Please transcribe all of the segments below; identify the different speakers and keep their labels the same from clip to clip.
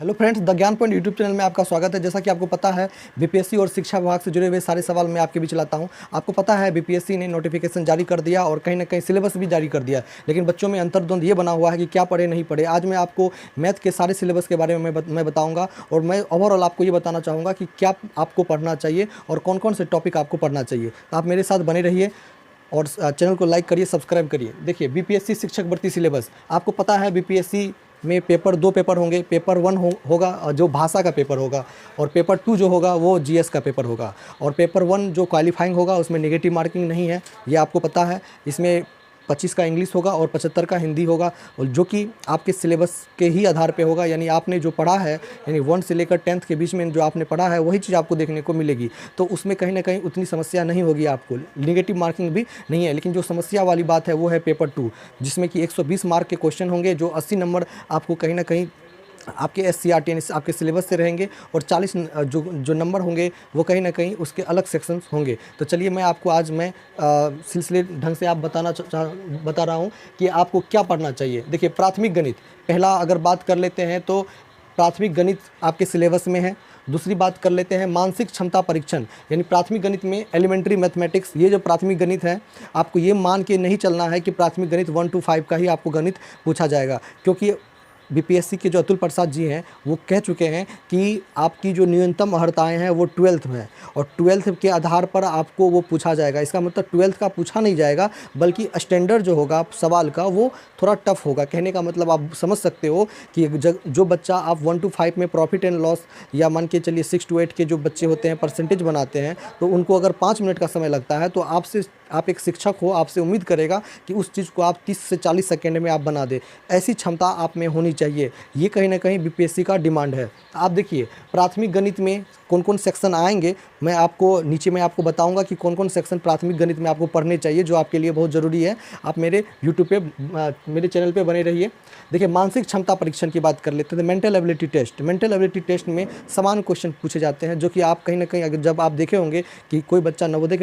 Speaker 1: Hello friends, the ज्ञान point YouTube channel में आपका स्वागत है। जैसा कि आपको पता है, बीपीएससी और शिक्षा विभाग से जुड़े हुए सारे सवाल मैं आपके बीच लाता हूं। आपको पता है, बीपीएससी ने नोटिफिकेशन जारी कर दिया और कहीं ना कहीं सिलेबस भी जारी कर दिया, लेकिन बच्चों में अंतर्द्वंद ये बना हुआ है कि क्या पढ़े नहीं पढ़े। आज मैं आपको मैथ के सारे सिलेबस के बारे में मैं बताऊँगा और मैं ओवरऑल आपको ये बताना चाहूँगा कि क्या आपको पढ़ना चाहिए और कौन कौन से टॉपिक आपको पढ़ना चाहिए। तो आप मेरे साथ बने रहिए और चैनल को लाइक करिए, सब्सक्राइब करिए। देखिए, बीपीएससी शिक्षक भर्ती सिलेबस, आपको पता है बीपीएससी में दो पेपर होंगे। पेपर 1 होगा जो भाषा का पेपर होगा, और पेपर 2 जो होगा वो जीएस का पेपर होगा। और पेपर 1 जो क्वालिफाइंग होगा उसमें नेगेटिव मार्किंग नहीं है, ये आपको पता है। इसमें 25 का इंग्लिश होगा और 75 का हिंदी होगा, और जो कि आपके सिलेबस के ही आधार पे होगा। यानी आपने जो पढ़ा है, यानी 1 से लेकर 10th के बीच में जो आपने पढ़ा है वही चीज़ आपको देखने को मिलेगी। तो उसमें कहीं ना कहीं उतनी समस्या नहीं होगी, आपको नेगेटिव मार्किंग भी नहीं है। लेकिन जो समस्या वाली बात है वो है पेपर 2, जिसमें कि 120 मार्क के क्वेश्चन होंगे, जो 80 नंबर आपको कहीं ना कहीं आपके SCRT यानी आपके सिलेबस से रहेंगे, और 40 जो नंबर होंगे वो कहीं ना कहीं उसके अलग सेक्शंस होंगे। तो चलिए, मैं आपको आज सिलसिले ढंग से बता रहा हूँ कि आपको क्या पढ़ना चाहिए। देखिए, प्राथमिक गणित पहला अगर बात कर लेते हैं तो प्राथमिक गणित आपके सिलेबस में है। दूसरी बात कर लेते हैं मानसिक क्षमता परीक्षण, यानी प्राथमिक गणित में एलिमेंट्री मैथमेटिक्स। ये जो प्राथमिक गणित है, आपको ये मान के नहीं चलना है कि प्राथमिक गणित 1 to 5 का ही आपको गणित पूछा जाएगा, क्योंकि बीपीएससी के जो अतुल प्रसाद जी हैं वो कह चुके हैं कि आपकी जो न्यूनतम अर्हताएँ हैं वो 12th में है, और 12th के आधार पर आपको वो पूछा जाएगा। इसका मतलब 12th का पूछा नहीं जाएगा, बल्कि स्टैंडर्ड जो होगा सवाल का वो थोड़ा टफ होगा। कहने का मतलब आप समझ सकते हो कि जो बच्चा आप 1 to 5 में प्रॉफिट एंड लॉस, या मान के चलिए 6 to 8 के जो बच्चे होते हैं परसेंटेज बनाते हैं, तो उनको अगर 5 मिनट का समय लगता है, तो आप एक शिक्षक हो, आपसे उम्मीद करेगा कि उस चीज़ को आप 30 से 40 सेकेंड में आप बना दें। ऐसी क्षमता आप में होनी चाहिए। ये कहीं ना कहीं बीपीएससी का डिमांड है। आप देखिए, प्राथमिक गणित में कौन कौन सेक्शन आएंगे, मैं आपको बताऊंगा कि कौन कौन सेक्शन प्राथमिक गणित में आपको पढ़ने चाहिए, जो आपके लिए बहुत ज़रूरी है। आप मेरे यूट्यूब पे मेरे चैनल पे बने रहिए। देखिए, मानसिक क्षमता परीक्षण की बात कर लेते हैं। Mental ability test, mental ability test में समान क्वेश्चन पूछे जाते हैं, जो कि आप कहीं ना कहीं अगर जब आप देखे होंगे कि कोई बच्चा नवोदय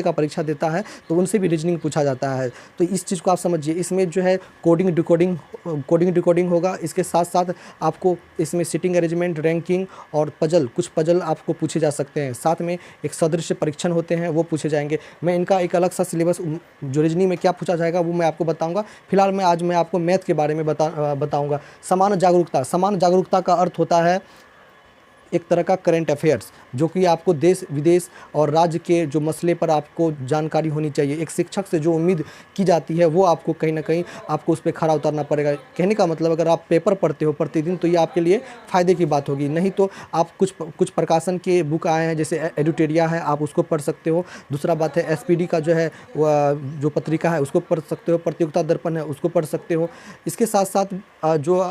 Speaker 1: का परीक्षा देता है तो उनसे भी रीजनिंग पूछा जाता है। तो इस चीज़ को आप समझिए। इसमें जो है कोडिंग डिकोडिंग होगा। इसके साथ साथ आपको इसमें सिटिंग अरेंजमेंट, रैंकिंग और कुछ पजल आपको पूछे जा सकते हैं। साथ में एक सदृश परीक्षण होते हैं, वो पूछे जाएंगे। मैं इनका एक अलग सा सिलेबस, जो रीजनिंग में क्या पूछा जाएगा वो मैं आपको बताऊंगा। फिलहाल आज मैं आपको मैथ के बारे में बताऊंगा। समान जागरूकता का अर्थ होता है एक तरह का करंट अफेयर्स, जो कि आपको देश विदेश और राज्य के जो मसले पर आपको जानकारी होनी चाहिए। एक शिक्षक से जो उम्मीद की जाती है वो आपको कहीं ना कहीं आपको उस पर खरा उतरना पड़ेगा। कहने का मतलब, अगर आप पेपर पढ़ते हो प्रतिदिन तो ये आपके लिए फ़ायदे की बात होगी। नहीं तो आप कुछ प्रकाशन के बुक आए हैं, जैसे एडुटेरिया है, आप उसको पढ़ सकते हो। दूसरा बात है SPD का जो है जो पत्रिका है उसको पढ़ सकते हो। प्रतियोगिता दर्पण है, उसको पढ़ सकते हो। इसके साथ साथ जो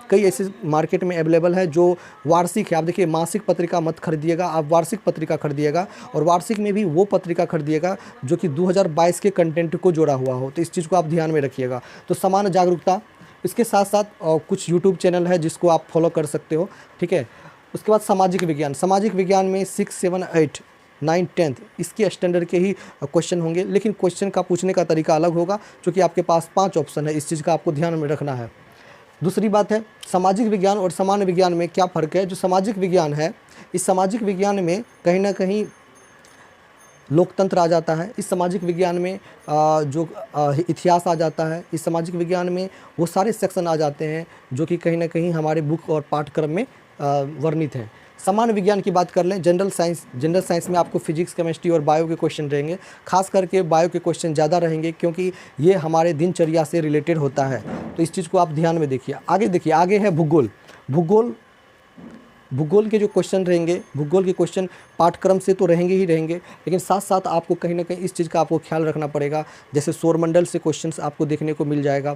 Speaker 1: कई ऐसे मार्केट में अवेलेबल है जो वार्षिक है। आप देखिए, मासिक पत्रिका मत खरीदिएगा, आप वार्षिक पत्रिका खरीदिएगा, और वार्षिक में भी वो पत्रिका खरीदिएगा जो कि 2022 के कंटेंट को जोड़ा हुआ हो। तो इस चीज़ को आप ध्यान में रखिएगा। तो समान जागरूकता, इसके साथ साथ कुछ यूट्यूब चैनल है जिसको आप फॉलो कर सकते हो, ठीक है। उसके बाद सामाजिक विज्ञान में 6, 7, 8, 9, 10 इसके स्टैंडर्ड के ही क्वेश्चन होंगे, लेकिन क्वेश्चन का पूछने का तरीका अलग होगा, क्योंकि आपके पास 5 ऑप्शन है। इस चीज़ का आपको ध्यान में रखना है। दूसरी बात है, सामाजिक विज्ञान और सामान्य विज्ञान में क्या फ़र्क है। जो सामाजिक विज्ञान है, इस सामाजिक विज्ञान में कहीं ना कहीं लोकतंत्र आ जाता है। इस सामाजिक विज्ञान में इतिहास आ जाता है। इस सामाजिक विज्ञान में वो सारे सेक्शन आ जाते हैं जो कि कहीं ना कहीं हमारे बुक और पाठ्यक्रम में वर्णित हैं। सामान्य विज्ञान की बात कर लें, जनरल साइंस में आपको फिजिक्स, केमिस्ट्री और बायो के क्वेश्चन रहेंगे। खास करके बायो के क्वेश्चन ज़्यादा रहेंगे, क्योंकि ये हमारे दिनचर्या से रिलेटेड होता है। तो इस चीज़ को आप ध्यान में देखिए। आगे है भूगोल के जो क्वेश्चन रहेंगे, भूगोल के क्वेश्चन पाठ्यक्रम से तो रहेंगे ही रहेंगे, लेकिन साथ साथ आपको कहीं ना कहीं इस चीज़ का आपको ख्याल रखना पड़ेगा। जैसे सौरमंडल से क्वेश्चंस आपको देखने को मिल जाएगा।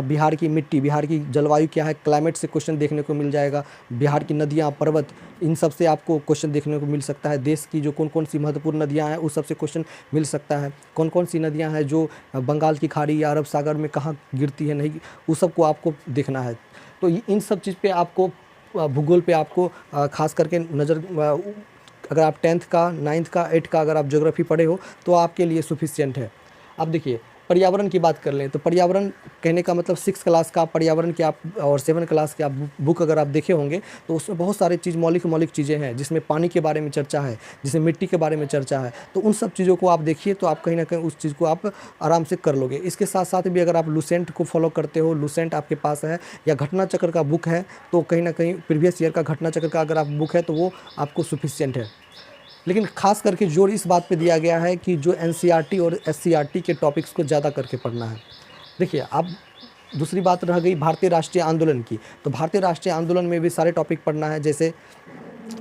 Speaker 1: बिहार की मिट्टी, बिहार की जलवायु क्या है, क्लाइमेट से क्वेश्चन देखने को मिल जाएगा। बिहार की नदियाँ, पर्वत, इन सब से आपको क्वेश्चन देखने को मिल सकता है। देश की जो कौन कौन सी महत्वपूर्ण नदियाँ हैं उस सब से क्वेश्चन मिल सकता है। कौन कौन सी नदियाँ हैं जो बंगाल की खाड़ी या अरब सागर में कहाँ गिरती है, नहीं, उस सब को आपको देखना है। तो इन सब चीज़ पे आपको भूगोल पे आपको खास करके नज़र, अगर आप 10th का, 9th का, 8th का अगर आप ज्योग्राफी पढ़े हो तो आपके लिए सफिशिएंट है। अब देखिए, पर्यावरण की बात कर लें तो पर्यावरण कहने का मतलब 6 क्लास का पर्यावरण के आप और 7 क्लास के आप बुक अगर आप देखे होंगे तो उसमें बहुत सारी चीज़ मौलिक चीज़ें हैं, जिसमें पानी के बारे में चर्चा है, जिसमें मिट्टी के बारे में चर्चा है। तो उन सब चीज़ों को आप देखिए तो आप कहीं ना कहीं उस चीज़ को आप आराम से कर लोगे। इसके साथ साथ भी अगर आप लूसेंट को फॉलो करते हो, लूसेंट आपके पास है या घटना चक्र का बुक है, तो कहीं ना कहीं प्रीवियस ईयर का घटना चक्र का अगर आप बुक है तो वो आपको सफिशिएंट है। लेकिन खास करके जोर इस बात पे दिया गया है कि जो एनसीईआरटी और एससीईआरटी के टॉपिक्स को ज़्यादा करके पढ़ना है। देखिए, अब दूसरी बात रह गई भारतीय राष्ट्रीय आंदोलन की, तो भारतीय राष्ट्रीय आंदोलन में भी सारे टॉपिक पढ़ना है, जैसे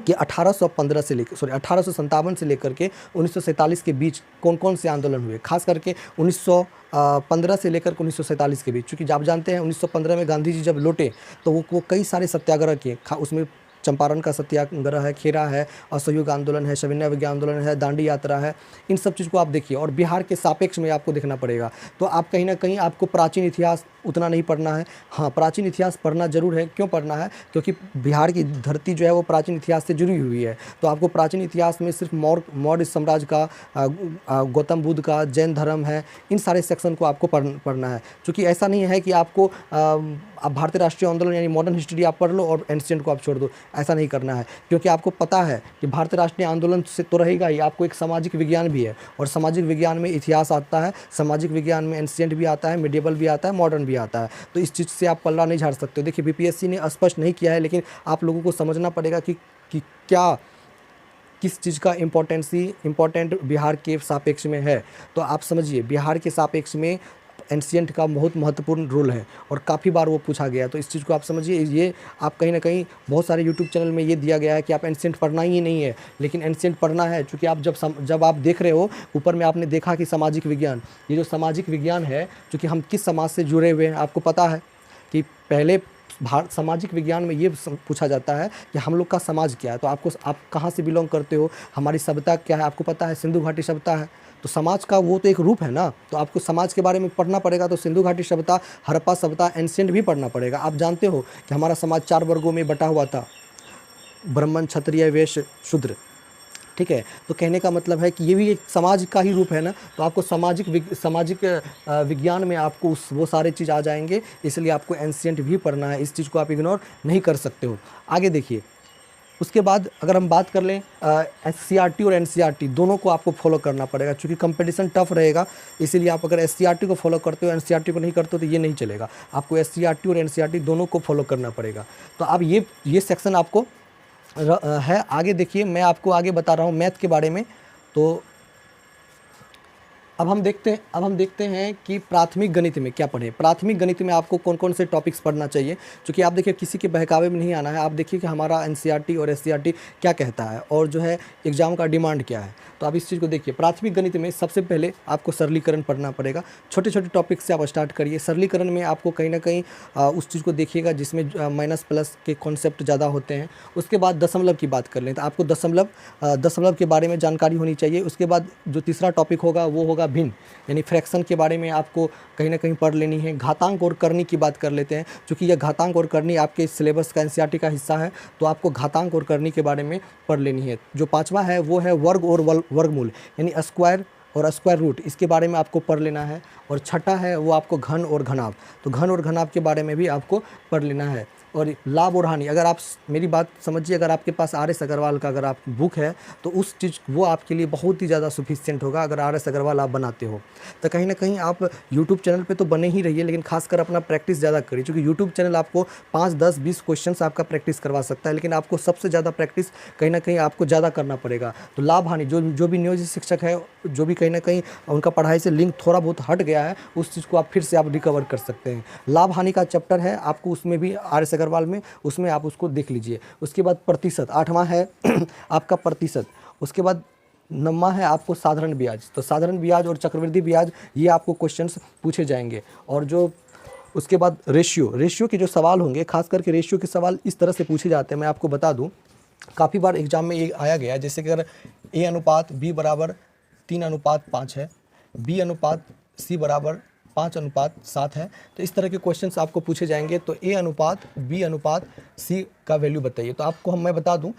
Speaker 1: कि 1857 से लेकर के 1947 के बीच कौन कौन से आंदोलन हुए, खास करके 1915 से लेकर के 1947 के बीच। चूँकि आप जानते हैं 1915 में गांधी जी जब लौटे तो वो कई सारे सत्याग्रह किए, उसमें चंपारण का सत्याग्रह है, खेरा है, असहयोग आंदोलन है, सविनय अवज्ञा आंदोलन है, दांडी यात्रा है। इन सब चीज़ को आप देखिए और बिहार के सापेक्ष में आपको देखना पड़ेगा। तो आप कहीं ना कहीं आपको प्राचीन इतिहास उतना नहीं पढ़ना है। हाँ, प्राचीन इतिहास पढ़ना जरूर है। क्यों पढ़ना है? क्योंकि बिहार की धरती जो है वो प्राचीन इतिहास से जुड़ी हुई है। तो आपको प्राचीन इतिहास में सिर्फ मौर्य साम्राज्य का, गौतम बुद्ध का, जैन धर्म है, इन सारे सेक्शन को आपको पढ़ना है। क्योंकि ऐसा नहीं है कि आपको आप भारतीय राष्ट्रीय आंदोलन यानी मॉडर्न हिस्ट्री आप पढ़ लो और एंशिएंट को आप छोड़ दो, ऐसा नहीं करना है। क्योंकि आपको पता है कि भारतीय राष्ट्रीय आंदोलन से तो रहेगा ही, आपको एक सामाजिक विज्ञान भी है और सामाजिक विज्ञान में इतिहास आता है, सामाजिक विज्ञान में एंशिएंट भी आता है, मिडिएबल भी आता है, मॉडर्न भी आता है। तो इस चीज़ से आप पल्ला नहीं झाड़ सकते। देखिए, बीपीएससी ने स्पष्ट नहीं किया है, लेकिन आप लोगों को समझना पड़ेगा कि क्या किस चीज़ का इम्पोर्टेंट बिहार के सापेक्ष में है। तो आप समझिए, बिहार के सापेक्ष में एंशिएंट का बहुत महत्वपूर्ण रोल है और काफ़ी बार वो पूछा गया। तो इस चीज़ को आप समझिए। ये आप कहीं ना कहीं बहुत सारे यूट्यूब चैनल में ये दिया गया है कि आप एंशिएंट पढ़ना ही नहीं है, लेकिन एंशिएंट पढ़ना है। क्योंकि आप जब आप देख रहे हो ऊपर में आपने देखा कि सामाजिक विज्ञान, ये जो सामाजिक विज्ञान है, क्योंकि हम किस समाज से जुड़े हुए हैं आपको पता है कि पहले सामाजिक विज्ञान में ये पूछा जाता है कि हम लोग का समाज क्या है। तो आप कहाँ से बिलोंग करते हो, हमारी सभ्यता क्या है, आपको पता है सिंधु घाटी सभ्यता है। तो समाज का वो तो एक रूप है ना, तो आपको समाज के बारे में पढ़ना पड़ेगा। तो सिंधु घाटी सभ्यता, हड़प्पा सभ्यता, एंशिएंट भी पढ़ना पड़ेगा। आप जानते हो कि हमारा समाज 4 वर्गों में बटा हुआ था, ब्राह्मण, क्षत्रिय, वैश्य, शूद्र। ठीक है, तो कहने का मतलब है कि ये भी एक समाज का ही रूप है ना। तो आपको सामाजिक विज्ञान में आपको वो सारे चीज़ आ जाएंगे, इसलिए आपको एंशिएंट भी पढ़ना है। इस चीज़ को आप इग्नोर नहीं कर सकते हो। आगे देखिए, उसके बाद अगर हम बात कर लें एससीईआरटी और एनसीईआरटी दोनों को आपको फॉलो करना पड़ेगा, क्योंकि कंपटीशन टफ रहेगा। इसीलिए आप अगर एससीईआरटी को फॉलो करते हो, एनसीईआरटी को नहीं करते हो, तो ये नहीं चलेगा। आपको एससीईआरटी और एनसीईआरटी दोनों को फॉलो करना पड़ेगा। तो अब ये सेक्शन आपको है। आगे देखिए, मैं आपको आगे बता रहा हूँ मैथ के बारे में। तो अब हम देखते हैं कि प्राथमिक गणित में क्या पढ़ें। प्राथमिक गणित में आपको कौन कौन से टॉपिक्स पढ़ना चाहिए, क्योंकि आप देखिए किसी के बहकावे में नहीं आना है। आप देखिए कि हमारा एनसीईआरटी और एससीईआरटी क्या कहता है और जो है एग्जाम का डिमांड क्या है। तो आप इस चीज़ को देखिए। प्राथमिक गणित में सबसे पहले आपको सरलीकरण पढ़ना पड़ेगा। छोटे छोटे टॉपिक से आप स्टार्ट करिए। सरलीकरण में आपको कहीं ना कहीं उस चीज़ को देखिएगा जिसमें माइनस प्लस के कॉन्सेप्ट ज़्यादा होते हैं। उसके बाद दशमलव की बात कर लें तो आपको दशमलव के बारे में जानकारी होनी चाहिए। उसके बाद जो तीसरा टॉपिक होगा वो होगा भिन्न, यानी फ्रैक्शन के बारे में आपको कहीं ना कहीं पढ़ लेनी है। घातांक और करनी की बात कर लेते हैं, क्योंकि यह घातांक और करनी आपके सिलेबस का एनसीईआरटी का हिस्सा है। तो आपको घातांक और करनी के बारे में पढ़ लेनी है। जो पांचवा है वो है वर्ग और वर्गमूल, यानी स्क्वायर और स्क्वायर रूट, इसके बारे में आपको पढ़ लेना है। और छठा है वो आपको घन और घनाभ, तो घन और घनाभ के बारे में भी आपको पढ़ लेना है। और लाभ और हानि, अगर आप मेरी बात समझिए, अगर आपके पास आर.एस. अग्रवाल का अगर आप बुक है तो उस चीज़ वो आपके लिए बहुत ही ज़्यादा सफिशिएंट होगा। अगर आर.एस. अग्रवाल आप बनाते हो तो कहीं ना कहीं आप यूट्यूब चैनल पे तो बने ही रहिए, लेकिन खासकर अपना प्रैक्टिस ज़्यादा करिए। क्योंकि यूट्यूब चैनल आपको 5, 10, 20 क्वेश्चन आपका प्रैक्टिस करवा सकता है, लेकिन आपको सबसे ज़्यादा प्रैक्टिस कहीं ना कहीं आपको ज़्यादा करना पड़ेगा। तो लाभ हानि, जो भी नियोजित शिक्षक है, जो भी कहीं ना कहीं उनका पढ़ाई से लिंक थोड़ा बहुत हट गया है, उस चीज़ को आप फिर से आप रिकवर कर सकते हैं। लाभ हानि का चैप्टर है आपको, उसमें भी आर.एस. अग्रवाल में, उसमें आप उसको देख लीजिए। उसके बाद प्रतिशत, 8वां है आपका प्रतिशत। उसके बाद 9वां है आपको साधारण ब्याज। तो साधारण ब्याज और चक्रवृद्धि ब्याज ये आपको क्वेश्चंस पूछे जाएंगे। और जो उसके बाद रेशियो के जो सवाल होंगे, खास करके रेशियो के सवाल इस तरह से पूछे जाते हैं, मैं आपको बता दूं, काफ़ी बार एग्जाम में ये आया गया है। जैसे कि अगर A अनुपात B बराबर 3:5 है, B अनुपात C बराबर 5:7 है, तो इस तरह के क्वेश्चंस आपको पूछे जाएंगे। तो A अनुपात B अनुपात C का वैल्यू बताइए। तो आपको मैं बता दूं,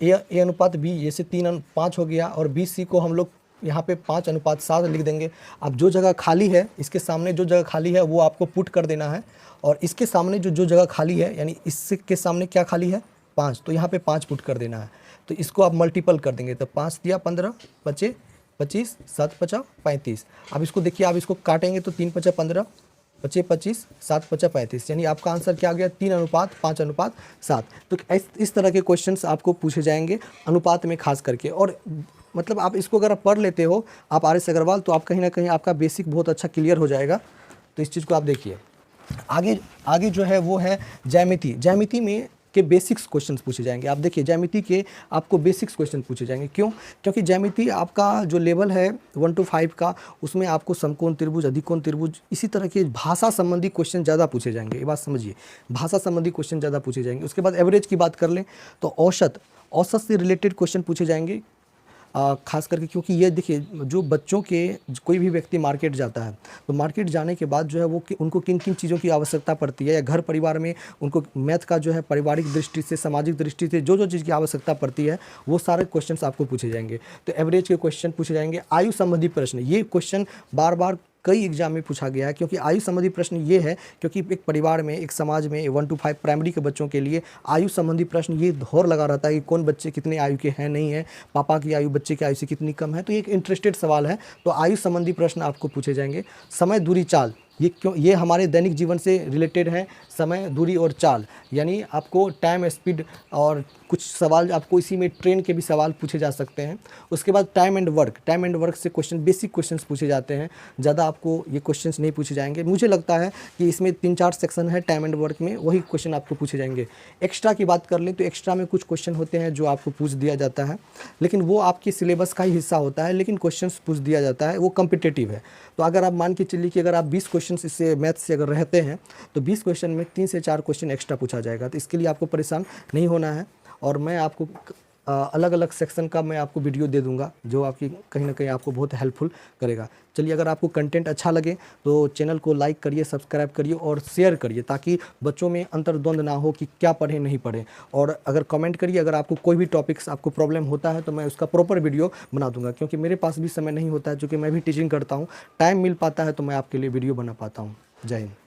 Speaker 1: A अनुपात B जैसे 3:5 हो गया, और B C को हम लोग यहाँ पे 5:7 लिख देंगे। अब जो जगह खाली है, इसके सामने जो जगह खाली है वो आपको पुट कर देना है, और इसके सामने जो जगह खाली है, यानी इसके सामने क्या खाली है 5, तो यहाँ पे 5 पुट कर देना है। तो इसको आप मल्टीपल कर देंगे, तो 5 दिया 15, बचे 25, 7 5 35। अब इसको देखिए, आप इसको काटेंगे तो 3 5 15, बचे 25, 7 5 35, यानी आपका आंसर क्या आ गया 3:5:7। तो इस तरह के क्वेश्चंस आपको पूछे जाएंगे अनुपात में खास करके। और मतलब आप इसको अगर आप पढ़ लेते हो आप आर एस अग्रवाल, तो आप कहीं ना कहीं आपका बेसिक बहुत अच्छा क्लियर हो जाएगा। तो इस चीज़ को आप देखिए। आगे जो है वो है ज्यामिति। ज्यामिति में के बेसिक्स क्वेश्चंस पूछे जाएंगे। आप देखिए ज्यामिति के आपको बेसिक्स क्वेश्चन पूछे जाएंगे। क्यों? क्योंकि ज्यामिति आपका जो लेवल है 1 to 5 का, उसमें आपको समकोण त्रिभुज, अधिकोण त्रिभुज, इसी तरह के भाषा संबंधी क्वेश्चन ज़्यादा पूछे जाएंगे। ये बात समझिए, भाषा संबंधी क्वेश्चन ज़्यादा पूछे जाएंगे। उसके बाद एवरेज की बात कर लें तो औसत से रिलेटेड क्वेश्चन पूछे जाएंगे खास करके, क्योंकि ये देखिए जो बच्चों के कोई भी व्यक्ति मार्केट जाता है तो मार्केट जाने के बाद जो है वो उनको किन किन चीज़ों की आवश्यकता पड़ती है, या घर परिवार में उनको मैथ का जो है पारिवारिक दृष्टि से, सामाजिक दृष्टि से जो चीज़ की आवश्यकता पड़ती है वो सारे क्वेश्चंस आपको पूछे जाएंगे। तो एवरेज के क्वेश्चन पूछे जाएंगे। आयु संबंधी प्रश्न, ये क्वेश्चन बार बार कई एग्जाम में पूछा गया है, क्योंकि आयु संबंधी प्रश्न ये है क्योंकि एक परिवार में, एक समाज में 1 to 5 प्राइमरी के बच्चों के लिए आयु संबंधी प्रश्न ये दौर लगा रहता है कि कौन बच्चे कितने आयु के हैं, नहीं है, पापा की आयु बच्चे की आयु से कितनी कम है। तो ये एक इंटरेस्टेड सवाल है। तो आयु संबंधी प्रश्न आपको पूछे जाएंगे। समय, दूरी, चाल, ये हमारे दैनिक जीवन से रिलेटेड है। समय, दूरी और चाल, यानी आपको टाइम, स्पीड और कुछ सवाल आपको इसी में ट्रेन के भी सवाल पूछे जा सकते हैं। उसके बाद टाइम एंड वर्क से क्वेश्चन, बेसिक क्वेश्चंस पूछे जाते हैं। ज़्यादा आपको ये क्वेश्चंस नहीं पूछे जाएंगे। मुझे लगता है कि इसमें 3-4 सेक्शन है टाइम एंड वर्क में, वही क्वेश्चन आपको पूछे जाएंगे। एक्स्ट्रा की बात कर लें तो एक्स्ट्रा में कुछ क्वेश्चन होते हैं जो आपको पूछ दिया जाता है, लेकिन वो आपके सिलेबस का ही हिस्सा होता है, लेकिन क्वेश्चन पूछ दिया जाता है, वो कॉम्पिटिटिव है। तो अगर आप मान के चलिए कि अगर आप 20 क्वेश्चन इससे मैथ से अगर रहते हैं तो 20 क्वेश्चन में 3 से 4 क्वेश्चन एक्स्ट्रा पूछा जाएगा। तो इसके लिए आपको परेशान नहीं होना है, और मैं आपको अलग अलग सेक्शन का मैं आपको वीडियो दे दूंगा जो आपकी कहीं ना कहीं आपको बहुत हेल्पफुल करेगा। चलिए, अगर आपको कंटेंट अच्छा लगे तो चैनल को लाइक करिए, सब्सक्राइब करिए और शेयर करिए, ताकि बच्चों में अंतर्द्वंद ना हो कि क्या पढ़ें नहीं पढ़ें। और अगर कमेंट करिए, अगर आपको कोई भी टॉपिक्स आपको प्रॉब्लम होता है तो मैं उसका प्रॉपर वीडियो बना दूंगा, क्योंकि मेरे पास भी समय नहीं होता है, क्योंकि मैं भी टीचिंग करता हूँ। टाइम मिल पाता है तो मैं आपके लिए वीडियो बना पाता हूँ। जय हिंद।